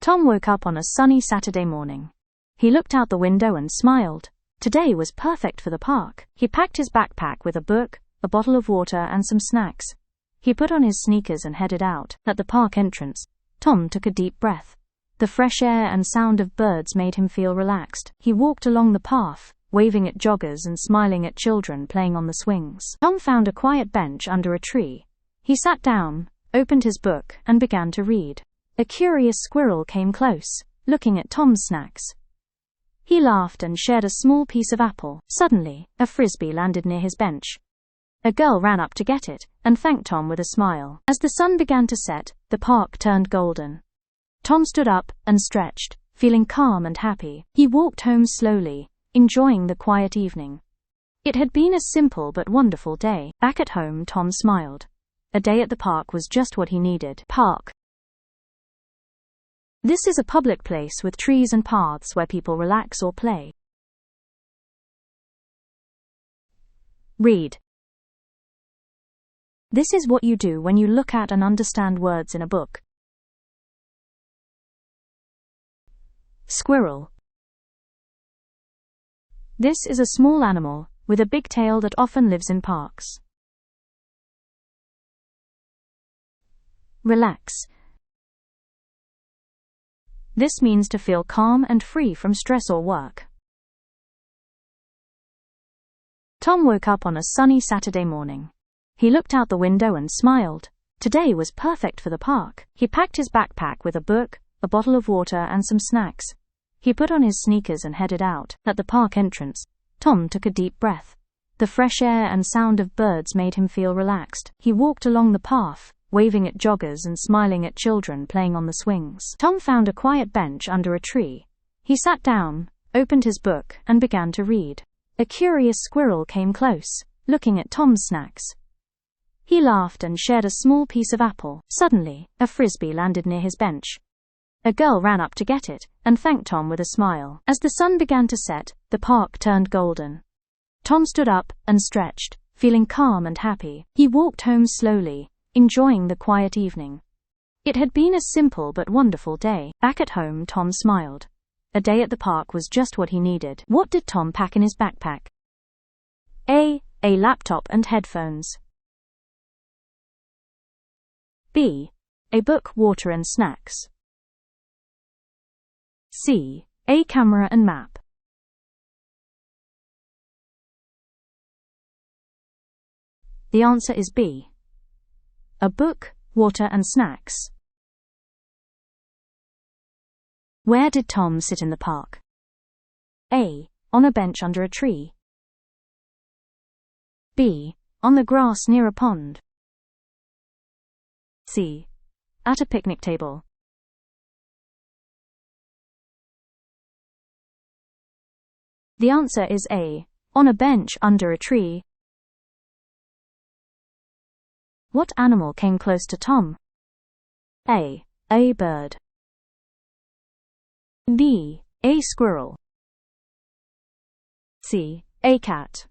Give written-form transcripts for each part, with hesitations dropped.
Tom woke up on a sunny Saturday morning. He looked out the window and smiled. Today was perfect for the park. He packed his backpack with a book, a bottle of water and some snacks. He put on his sneakers and headed out. At the park entrance, Tom took a deep breath. The fresh air and sound of birds made him feel relaxed. He walked along the path, waving at joggers and smiling at children playing on the swings. Tom found a quiet bench under a tree. He sat down, opened his book, and began to read. A curious squirrel came close, looking at Tom's snacks. He laughed and shared a small piece of apple. Suddenly, a frisbee landed near his bench. A girl ran up to get it, and thanked Tom with a smile. As the sun began to set, the park turned golden. Tom stood up and stretched, feeling calm and happy. He walked home slowly, enjoying the quiet evening. It had been a simple but wonderful day. Back at home, Tom smiled. A day at the park was just what he needed. Park. This is a public place with trees and paths where people relax or play. Read. This is what you do when you look at and understand words in a book. Squirrel. This is a small animal with a big tail that often lives in parks. Relax. This means to feel calm and free from stress or work. Tom woke up on a sunny Saturday morning. He looked out the window and smiled. Today was perfect for the park. He packed his backpack with a book, a bottle of water and some snacks. He put on his sneakers and headed out. At the park entrance, Tom took a deep breath. The fresh air and sound of birds made him feel relaxed. He walked along the path, waving at joggers and smiling at children playing on the swings. Tom found a quiet bench under a tree. He sat down, opened his book, and began to read. A curious squirrel came close, looking at Tom's snacks. He laughed and shared a small piece of apple. Suddenly, a frisbee landed near his bench. A girl ran up to get it, and thanked Tom with a smile. As the sun began to set, the park turned golden. Tom stood up and stretched, feeling calm and happy. He walked home slowly, enjoying the quiet evening. It had been a simple but wonderful day. Back at home, Tom smiled. A day at the park was just what he needed. What did Tom pack in his backpack? A laptop and headphones. B. A book, water and snacks. C. A camera and map. The answer is B. A book, water and snacks. Where did Tom sit in the park? A. On a bench under a tree. B. On the grass near a pond. C. At a picnic table. The answer is A. On a bench under a tree. What animal came close to Tom? A bird. B. A squirrel. C. A cat.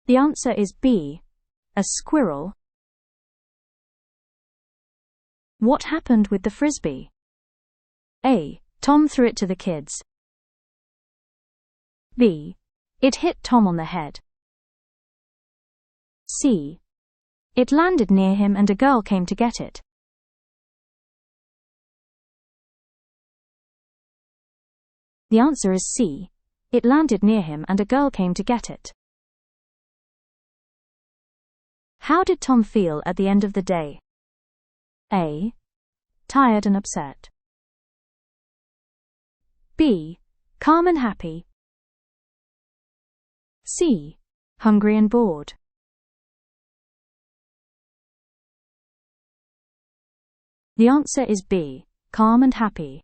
The answer is B. A squirrel. What happened with the frisbee? A. Tom threw it to the kids. B. It hit Tom on the head. C. It landed near him and a girl came to get it. The answer is C. It landed near him and a girl came to get it. How did Tom feel at the end of the day? A. Tired and upset. B. Calm and happy. C. Hungry and bored. The answer is B. Calm and happy.